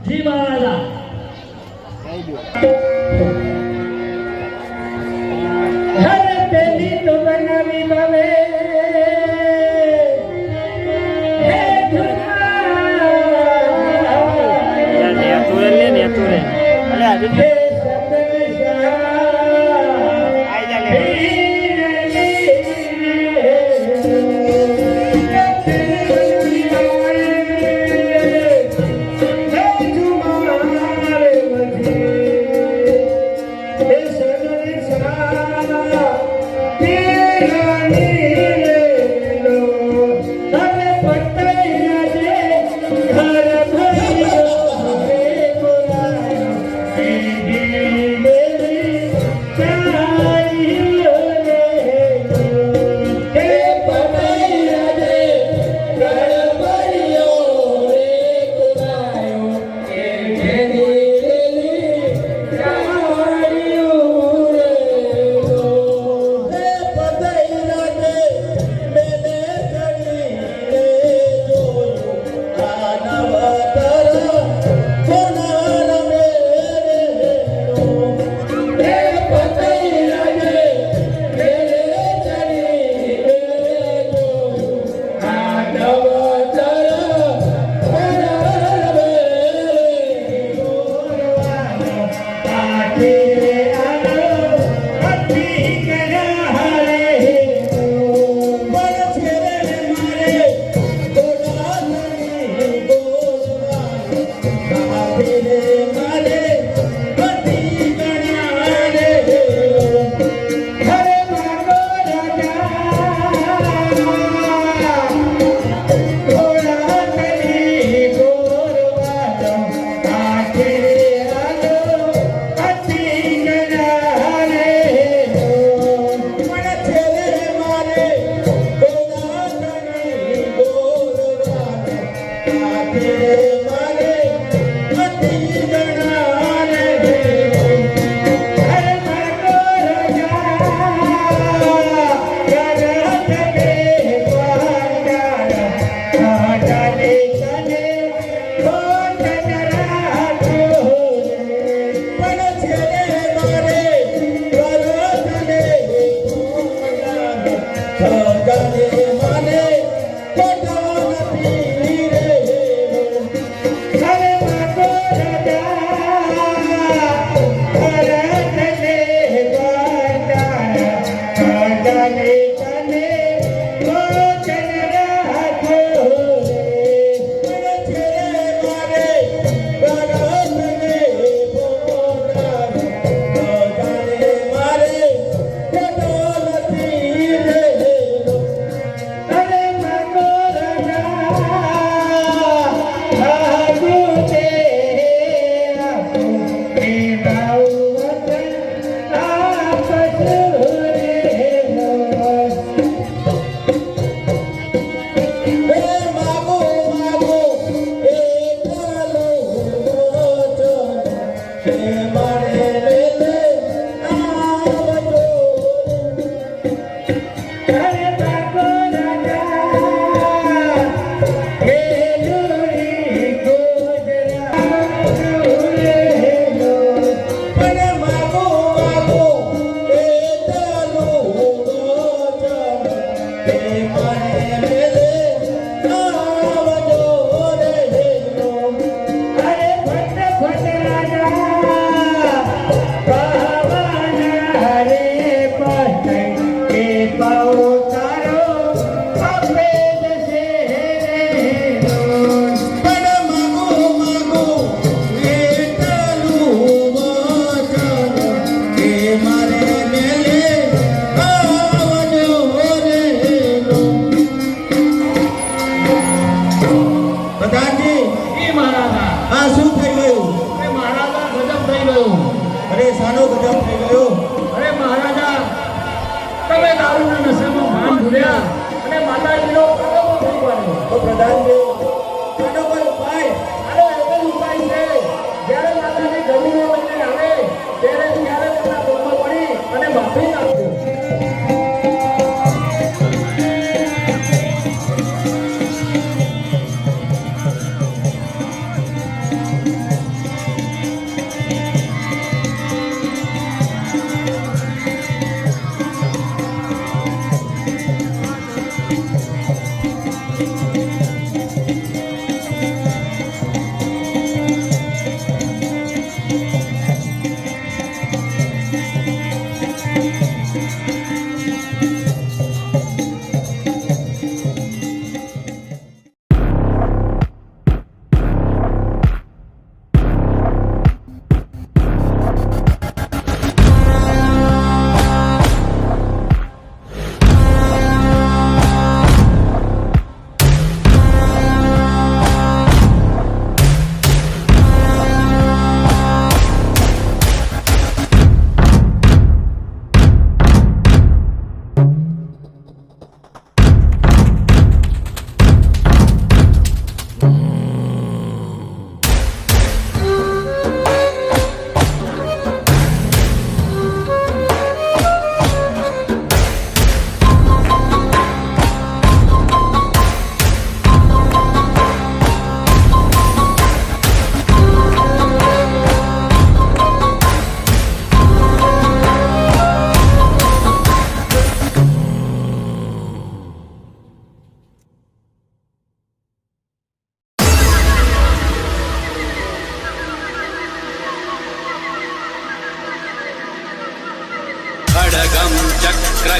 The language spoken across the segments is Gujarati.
જી મહારાજા હરે તેલી તો બનાવી નવે હે જુમા ને તુરે અલે આજે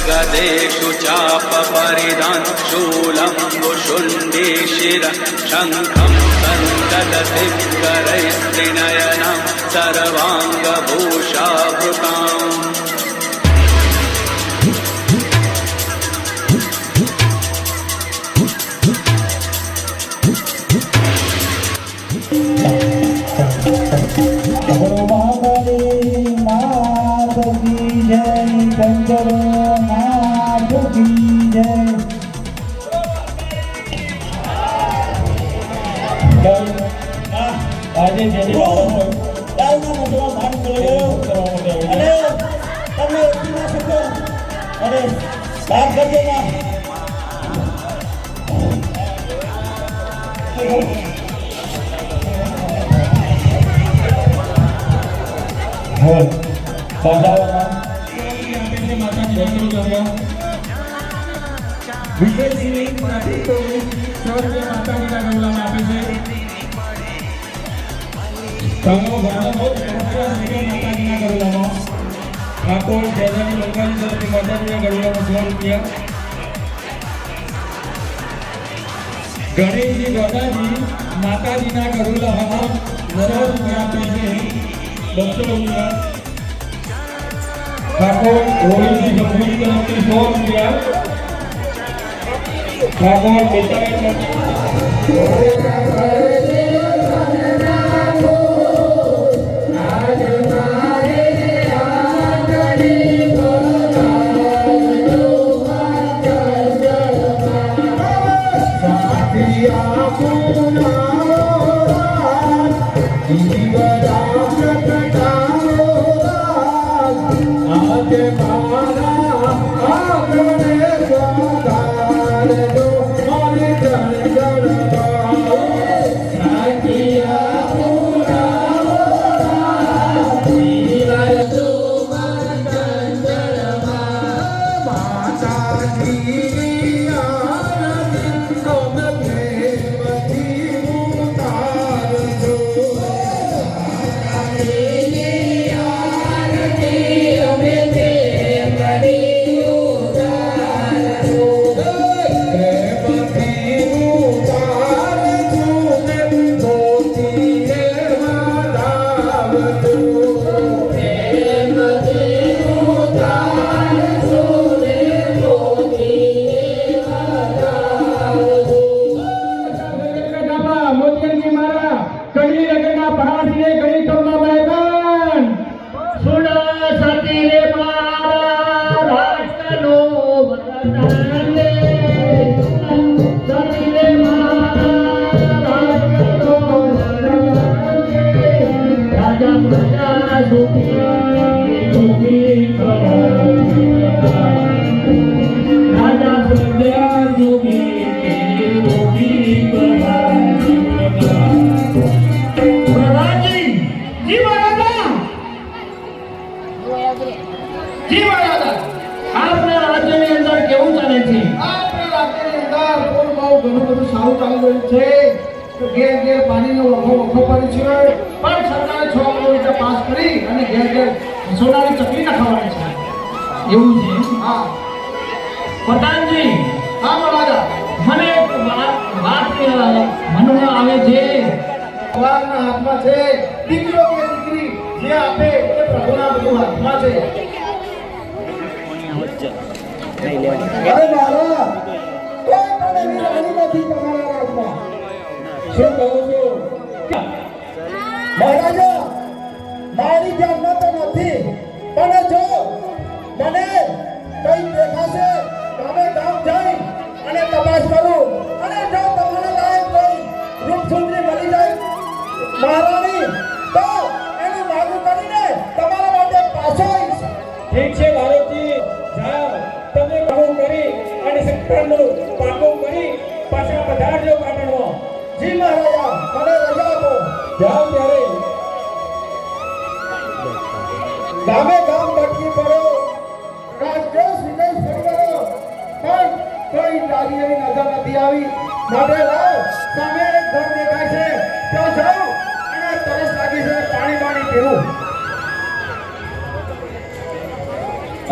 गदेषु चापपरिधान शूलं शुण्डे शिर शङ्खं सन्ददतिकरैस्त्रिनयनं सर्वाङ्गभूषावृताम् આજે જેની દાલના મસલા ભાગ કરે અને તમે એટલી ના શકો અને ભાગ કરજો ના હા સાધારણ માતાજી દર્શન વિશેષની નથી તો સૌરભ્ય માતાજીના ગૌલામાં આપે છે કામો ઘણા બહુ માતાજીના ગૌલામાં ઠાકોર જયરાની લોકાની તરફથી માતાજીના ગૌલામાં 100 રૂપિયા ગણેશજી દાદાજી માતાજીના ગૌલામાં 100 રૂપિયા આપે છે 200 રૂપિયા ઠાકોર રોહિતજી ગંભીર તરફથી 100 રૂપિયા ઠાકોર બેટાએ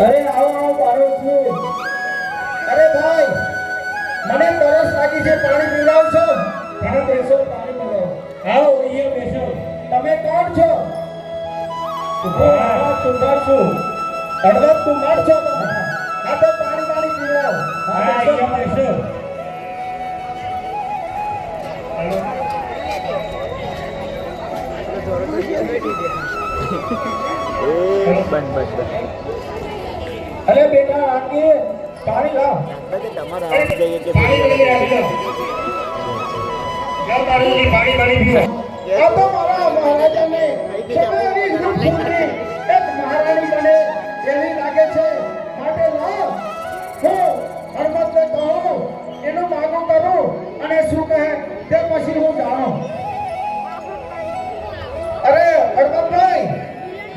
અરે આવો આવો બારો છું. અરે ભાઈ મને તરસ લાગી છે, પાણી પીવડાવશો? ઘણો બેસો, પાણી પીવડાવો. આવો અહીંયા બેસો. તમે કોણ છો? તુંગાર છું. હળવદ તુંગાર છો તમે? હા તો પાણી પીવડાવો. હા અહીંયા બેસો. અરે બેટા આગે પાણી લાવ. પાણી પીવો. આ તો મારા મહારાજાને સદાની રૂપસુંદરી એક મહારાણી બને એવી લાગે છે, માટે લાવ. હું હરમતને કહું એનું માગું કરું અને શું કહે તે પછી હું જાણું. અરે હરમતભાઈ,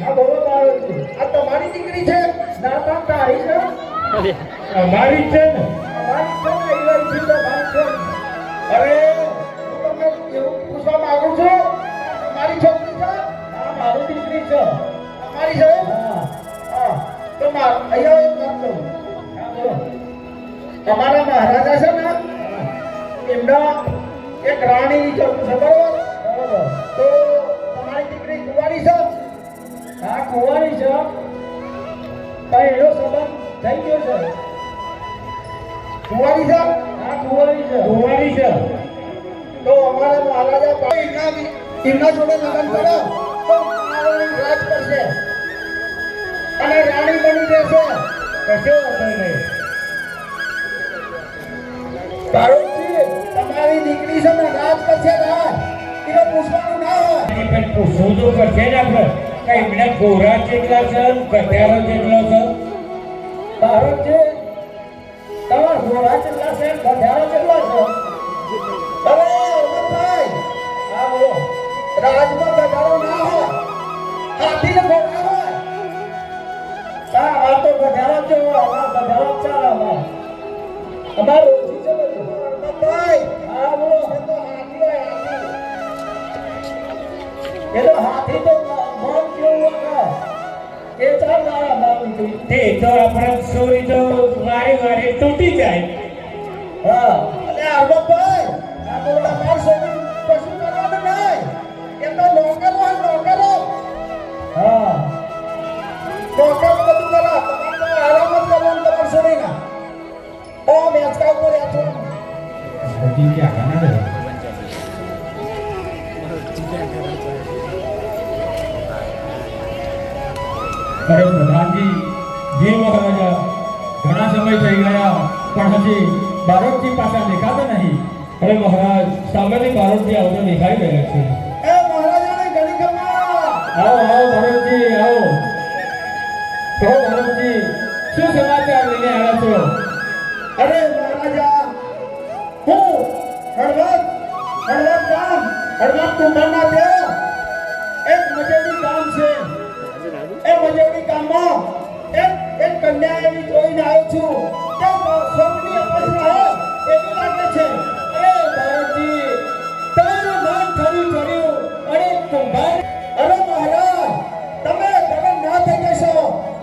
હા બોલો બાળક, આ તમારી દીકરી છે? ના ના તારી છે. અમારી છે ને, અમારી છે ને, એવી છે અમારી છે. અરે હું તમને એવું પૂછવા માંગુ છું, તમારી છોકરી છે? હા મારી દીકરી છે. તમારી છે? હા હા. તો અહીંયા એક વાત કહું. હા બોલો. અમારા મહારાજા છે ને, એમના એક રાણીની જરૂર છે, બરોબર? તો તમારી દીકરી કુંવારી છે? હા કુંવારી છે, પણ એનો સંબંધ થઈ ગયો છે. કુંવારી છે? હા કુંવારી છે. કુંવારી છે તો અમારા મહારાજા એમના જોડે લગ્ન કરો તો રાજ કરશે અને રાણી બની જશે. કશો વાંધો નહીં. બાળકજી, તમારી દીકરી છે ને રાજ કરશે, રાજ. એને પૂછવાનું ના હોય. પણ પૂછવું તો કરશે ને આપણે. કઈ એમને ગોરા જેટલા છે, ગધેડો જેટલો છે. બાળકજી, તમારા ગોરા જેટલા છે, ગધેડો જેટલા છે. અરે અમરભાઈ, હા બોલો. રાજમાં ગધેડો ના હોય, હાથીને ઘોડા હોય. હા આ તો ગધેડો જ હોય, ગધેડો જ ચાલે અમારે. અમારે ઓછી છે બધું. અમરભાઈ, હા બોલો. એ તો હાથી હોય, હાથી. એ તો હાથી તો મન કેવું હોય એ ચાલ મારા બાપની તે તો આપણે સોરી તો વારે વારે તૂટી જાય. હા અરે અમરભાઈ, આ તો તમાર સોરી કશું કરવાનું નહીં. એ તો નોકર હોય, નોકરો. હા નોકરો બધું કરો. તમારે તો આરામ જ કરવાનું તમાર સોરીના. ઓ મેચકા ઉપર આતો હજી ક્યાં ગાના દે. અરે પ્રધાનજી, જી મહારાજા, ઘણા સમય થઈ ગયા પણ હજી બારોટજી પાછા દેખાતા નહીં. અરે મહારાજ, સામેની બારોટજી આવતો દેખાઈ રહ્યા છે. એ મહારાજાને ઘણી ખબર. આવો આવો બારોટજી, આવો. કહો બારોટજી, શું સમાચાર લઈને આવ્યા છો? અરે મહારાજા, હું હળવદ ગામ, હળવદ કુંભારના ત્યાં એક મજેડી ગામ છે. એ મજેડી ગામમાં એક કન્યા એવી જોઈને આવ્યો છું. તે સ્વર્ગની અપેક્ષા હોય એવી લાગે છે. અરે બાળકજી, તમારું નામ ખરું અને કુંભાર. અરે મહારાજ, તમે લગ્ન ના થઈ જશો.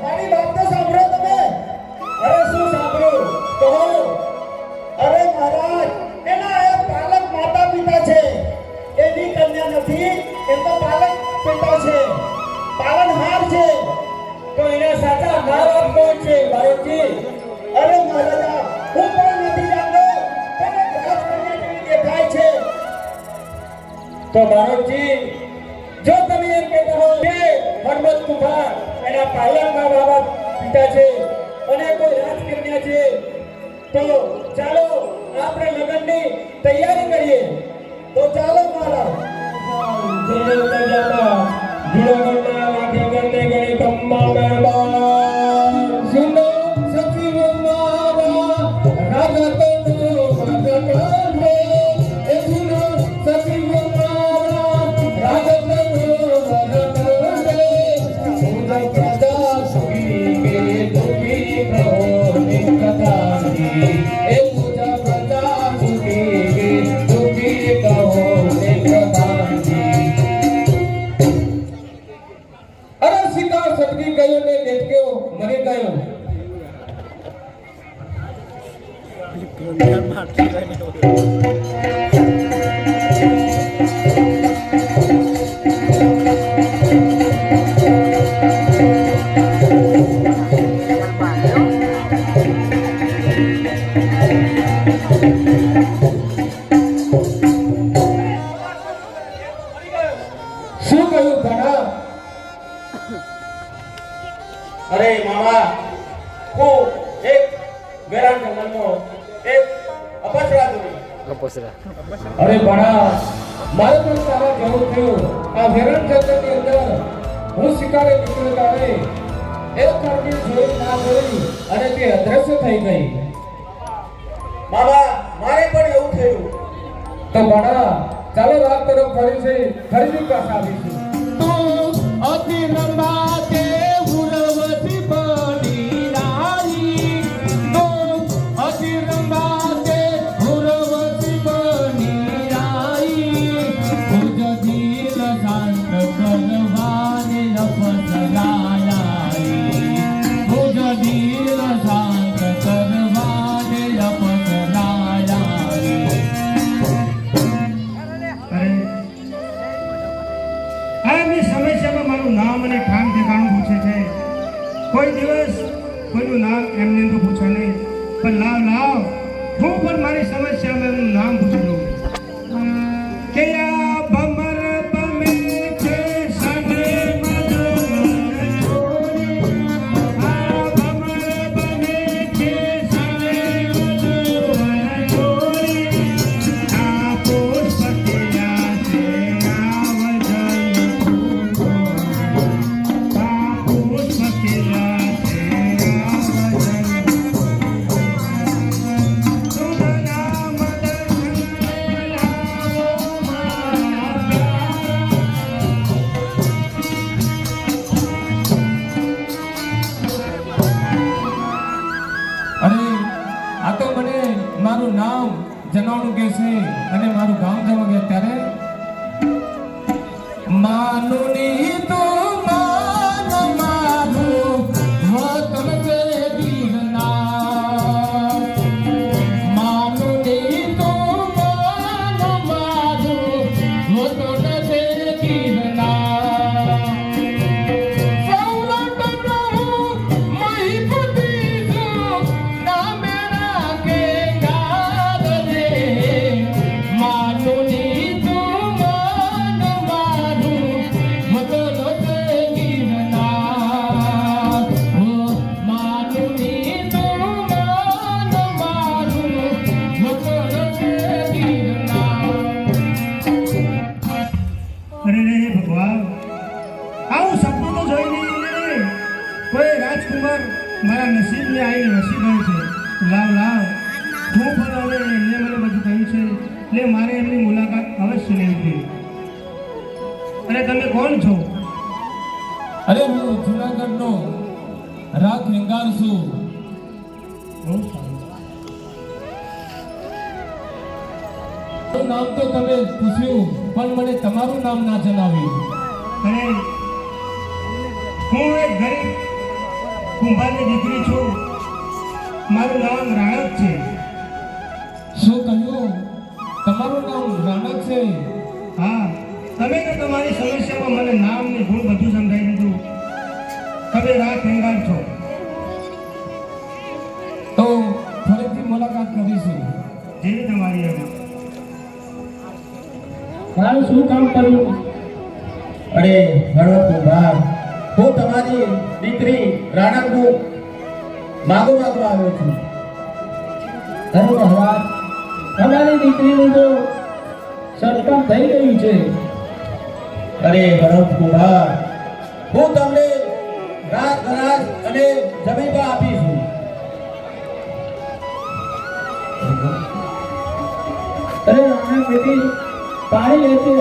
મારી વાત તો સાંભળો તમે. અરે શું સાંભળ્યું કહો. અરે મહારાજ, એના એક પાલક માતા પિતા છે. એની કન્યા નથી, એ તો પાલક પિતા છે, પાલનહાર છે. તો એના સાચા મા બાપ કોણ છે બાળકજી? અરે મહારાજા, હું પણ નથી જાણતો, પણ એક રાજકન્યા જેવી દેખાય છે. તો બાળકજી, જો તમે એમ કહેતા હો કે હરમત કુંભાર એના પાલન મા બાપ પિતા છે અને કોઈ રાજકન્યા છે, તો ચાલો આપણે લગ્નની તૈયારી કરીએ. તો ચાલો મહારાજ. જુનાગઢના વાઘે ગણે ગણે કમ્મા મહેમાન સુનો સચિવ મારા રાગતનો મગકરે. એ સુનો સચિવ મારા રાગતનો મગકરે. સુનો પ્રજા સુખી કે દુખી કહો નિકતાની. એ સુનો પ્રજા સુખી કે દુખી કહો નિકતાની. સદગી ગયો ને કહ્યું ઘણા? અરે મામા, હું એક વેરાન જંગલનો એક અપસરા જોડી. અરે ભણા, મારે પણ તારા જેવું થયું. આ વેરણ જંગલની અંદર હું શિકારે નીકળ્યો ત્યારે એક કારગીલ જોઈ ના જોઈ અને તે અદ્રશ્ય થઈ ગઈ. મામા, મારે પણ એવું થયું. તો ભણા, ચાલો રાત તરફ ફરીથી પાછા આવીશું. અતિ લંબા તે ઉર્વશી બની રાઈ, તો અતિ લંબા તે ઉર્વશી બની રાઈ, ખુદ દિલ શાંત કરવાને અપસરાઈ, ખુદ દિલ શાંત કરવાને અપસરાઈ. આની સમસ્યામાં મારું નામ અને ઠામ ઠેકાણું પૂછે છે. કોઈ દિવસ કોઈનું નામ એમને તો પૂછે નહીં, પણ લાવ હું પણ મારી સમસ્યામાં એમનું નામ પૂછી લઉં. કે આ ભમર ભમે છે સને મધુર છોડી, આ ભમર ભમે છે સને મધુર છોડી, આ પુષ્પ કેયા છે અરે આ તો મને મારું નામ જણાવવાનું કે છે અને મારું ગામ જવા ગયા ત્યારે માનુની તો માન મારું વતન છે ગિરનાર, માનુની તો માન મારું વતન છે ગિરનાર. અરે રે ભગવાન, આવું સપનું તો જોઈ નહીં. કોઈ રાજકુમાર મારા નસીબને આવીને વસી ગયો છે. લાવ હું પણ હવે એમને મને બધું કહ્યું છે એટલે મારે એમની મુલાકાત અવશ્ય લેવી જોઈએ. અરે તમે કોણ છો? અરે હું જુનાગઢનો રાગ રેંગાર છું. બહુ સારું. મારું નામ તો તમે પૂછ્યું પણ મને તમારું નામ ના જણાવ્યું. અરે હું એક ગરીબ કુંભારની દીકરી છું. મારું નામ રાણક છે. શું કહ્યું? તમારું નામ રાણક છે? હા, તમે તો તમારી સમસ્યામાં મને નામ ને ગુણ બધું સમજાવી દીધું. તમે રાત રેંગાર છો. તો ફરીથી મુલાકાત કરીશું. જેવી તમારી એમાં. મારું શું કામ કર્યું? અરે હળવદ કુંભાર, હું તમારી દીકરી રાણકનું માગવા આવ્યો છું. અરે મહારાજ, અમારી દીકરીનું તો સરકામ થઈ ગયું છે. અરે હળવદ કુંભાર, હું તમને રાત ઘરાસ અને જમીન પર આપીશું. અરે રાણા બેટી, પાણી લેતે.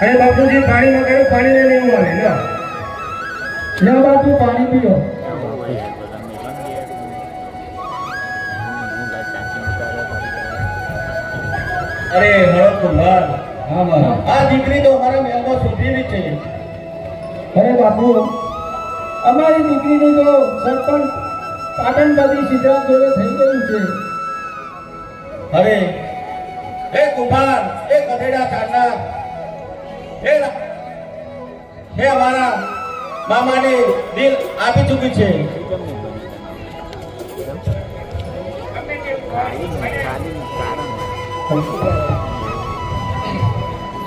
અરે બાપુજી, પાણી મંગાવ્યું, પાણી લઈને હું આવે. લો બાપુ, પાણી પીઓ. અરે હળવદ કુંભાર, હા મહારાજ. આ દીકરી તો અમારા મહેલમાં સુધીની છે. અરે બાપુ, અમારી દીકરીનું તો સરપંચ પાટણ બધી સિદ્ધાંત જોડે થઈ ગયું છે. અરે એ કુંભાર, એ ગધેડા ચાલનાર, એ અમારા મામાને દિલ આપી ચૂકી છે.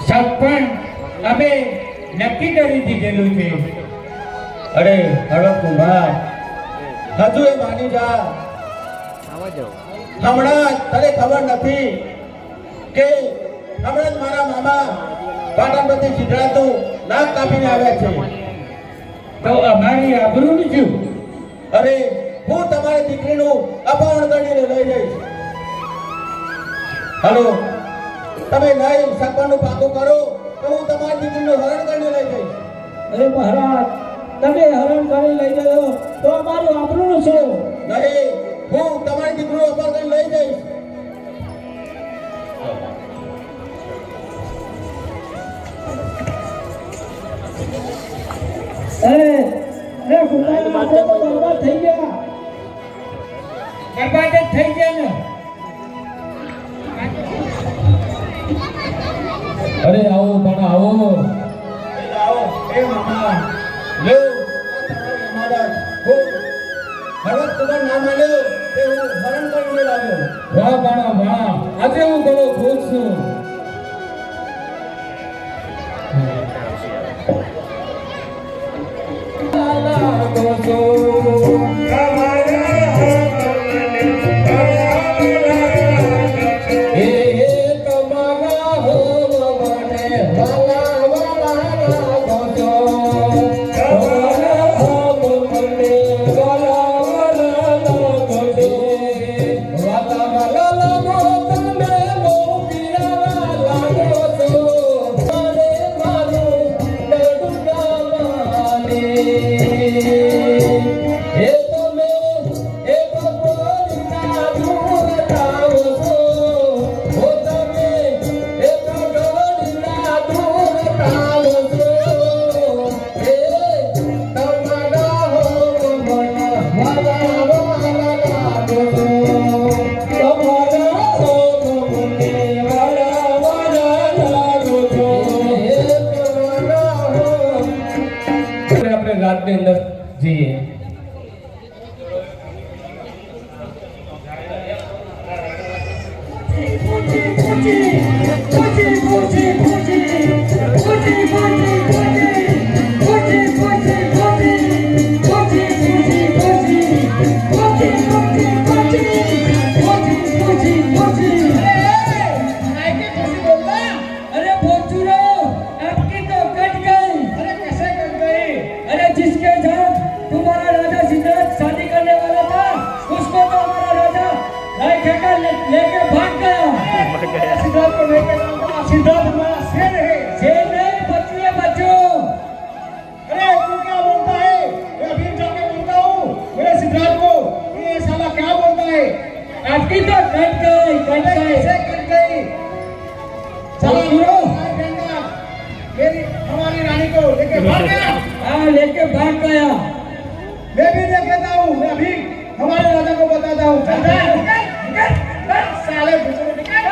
સરપંચ અમે નક્કી કરી દીધેલું છે. અરે હળદ કુંભાર, હજુ એ માની જા. હમણાં તને ખબર નથી કે હમણાં જ મારા મામા પાટણ પરથી સિદ્ધરાજનું નાક કાપીને આવ્યા છે. તો અમારી આબરૂનું શું? અરે હું તમારી દીકરીનું અપહરણ કરીને લઈ જઈશ. હલો, તમે નહીં સરપંચનું પાકું કરો તો હું તમારી દીકરીનું હરણ કરીને લઈ જઈશ. અરે મહારાજ, તમે હરણ કરી લઈ ગયો તો અમારું આબરૂનું શું? નહીં, હું તમારી દીકરીનું અપહરણ કરીને લઈ જઈશ. અરે ગુલાબ આપણે તો બરબાદ થઈ ગયા. બરબાદ જ થઈ ગયા ને. અરે આવો પણ આવો. આવો એ મામા, લ્યો આ તમારી અમાનત. હું હળવદ કુમાર નામ આવ્યો તે હું હરણ કરીને લાવ્યો. વાહ બાણા વાહ, આજે હું ઘણો ખુશ છું. રાતની અંદર જઈએ. सिद्धार्थ हमारा शेर है. शेर नहीं, बच्चू है बच्चू. अरे तू क्या बोलता है? मैं अभी जाके बोलता हूँ मेरे सिद्धार्थ को. ये साला क्या बोलता है? आपकी तो कट गई. कैसे कट गई? चलो मेरी हमारी रानी को लेके भाग गया. हाँ, लेके भाग गया. मैं भी देख लेता हूँ. मैं अभी हमारे राजा को बताता हूँ. चल साले दूसरे निकल.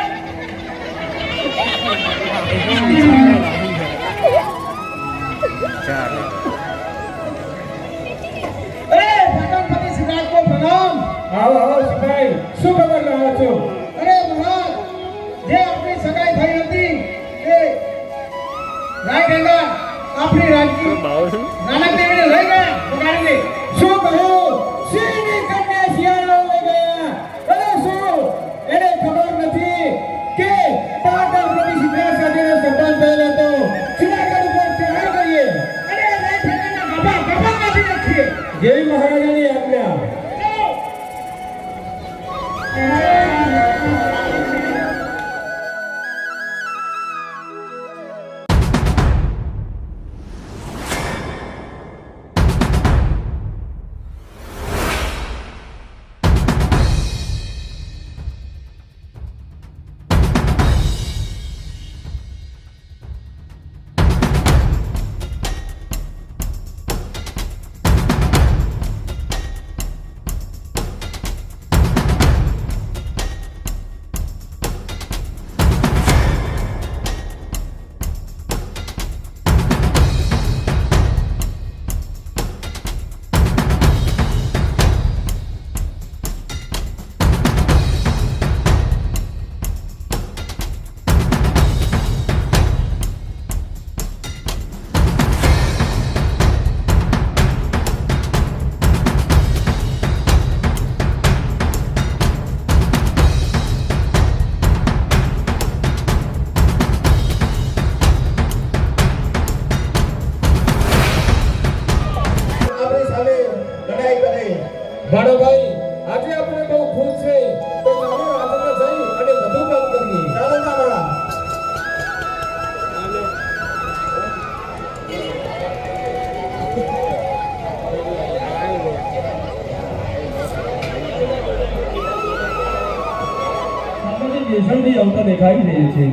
पाटणपति सिद्धार्थ को प्रणाम. આવો આવો સિપાઈ, શું ખબર લાવો છો? અરે મહારાજ, જે આપણી સગાઈ થઈ હતી તે રાયગંગા આપણી રાજકી નાનક દેવીને લઈ ગયા પગાડીને. શું કહ્યું? સિંહની કન્યા શિયાળો લઈ ગયા. અરે શું એને ખબર નથી કે પાટણ પ્રતિ સિદ્ધાર્થ સાથેનો સંબંધ થયેલો હતો? જુનાગઢ ઉપર ચઢાઈ ગઈએ. અરે રાયગંગાના ગભા કાઢી નાખીએ. જેવી મહારાજાની આજ્ઞા. ભાઈ આજે આપણે બહુ ખુશ છે તો ચાલો રાજમાં જઈ અને વધુ કામ કરીએ. ચાલો કાકા. સામેથી બેસણથી આવતા દેખાઈ રહ્યા છે.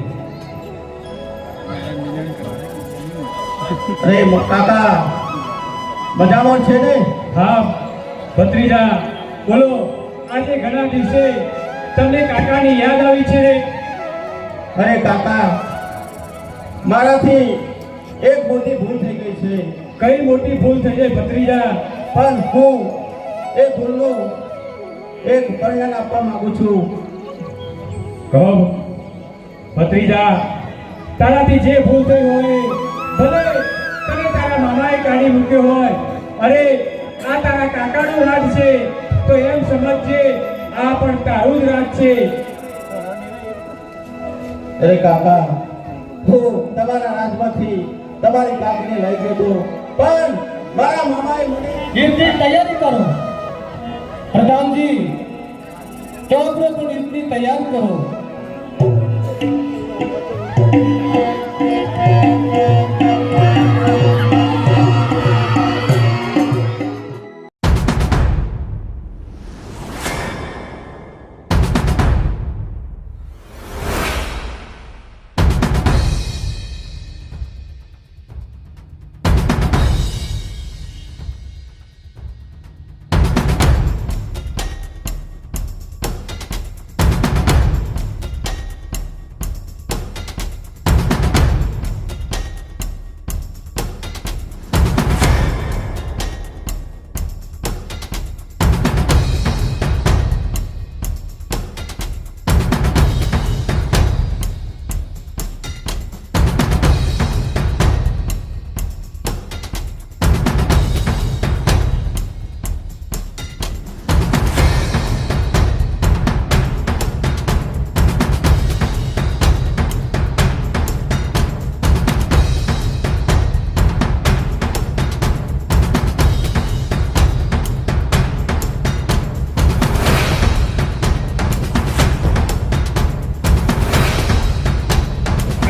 અરે કાકા મજામાં છે ને? હા ભત્રીજા બોલો, આજે ઘણા દિવસે તમને કાકાની યાદ આવી છે. અરે કાકા મારાથી એક મોટી ભૂલ થઈ ગઈ છે, કઈ મોટી ભૂલ થઈ જાય ભત્રીજા? પણ હું એ ભૂલનું એક પરિણામ આપવા માંગુ છું. કહો ભત્રીજા, તારાથી જે ભૂલ થઈ હોય, ભલે તને તારા મામાએ કાઢી મૂક્યો હોય, અરે આ તારા કાકાનું રાજ છે તો એમ સમજજે આ પણ તારું જ રાજ છે. અરે કાકા હું તમારા રાજમાંથી તમારી કાકીને લઈ ગયો હતો, પણ મારા મામાએ મને યુદ્ધની તૈયારી કરો પ્રધાનજી, ચોપડો પણ યુદ્ધની તૈયાર કરો.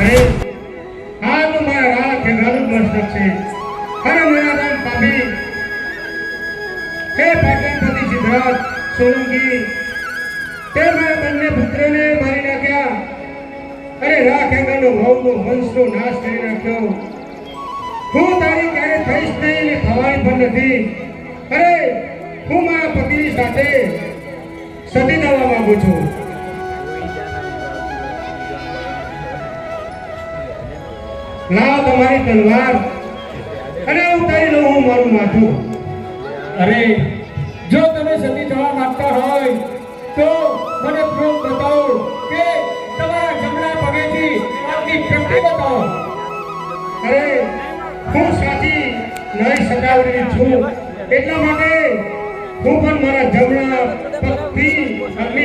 અરે આ તો મારા રાહ ખેગારું મસ્તક છે. અરે મેરા નામ પાપી હે પાટણપતિ સિદ્ધરાજ સોલંકી, તે મારા બંને પુત્રોને મારી નાખ્યા. અરે રાહ ખેગારનો વહુનો વંશનો નાશ કરી નાખ્યો. હું તારી ક્યારે થઈશ નહીં ને થવાની પણ નથી. અરે હું મારા પતિની સાથે સતી થવા માંગુ છું. લાવ તમારી તલવાર અને ઉતારી લો હું મારું માથું. અરે જો તમે સતી થવા માંગતા હોય તો મને પ્રૂફ બતાવો કે તમારા જમણા પગેથી આપની પ્રગતિ બતાવો. અરે હું સાચી નહીં સતાવડી છું, એટલા માટે હું પણ મારા જમણા પગથી અગ્નિ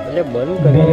એટલે બનું કરે.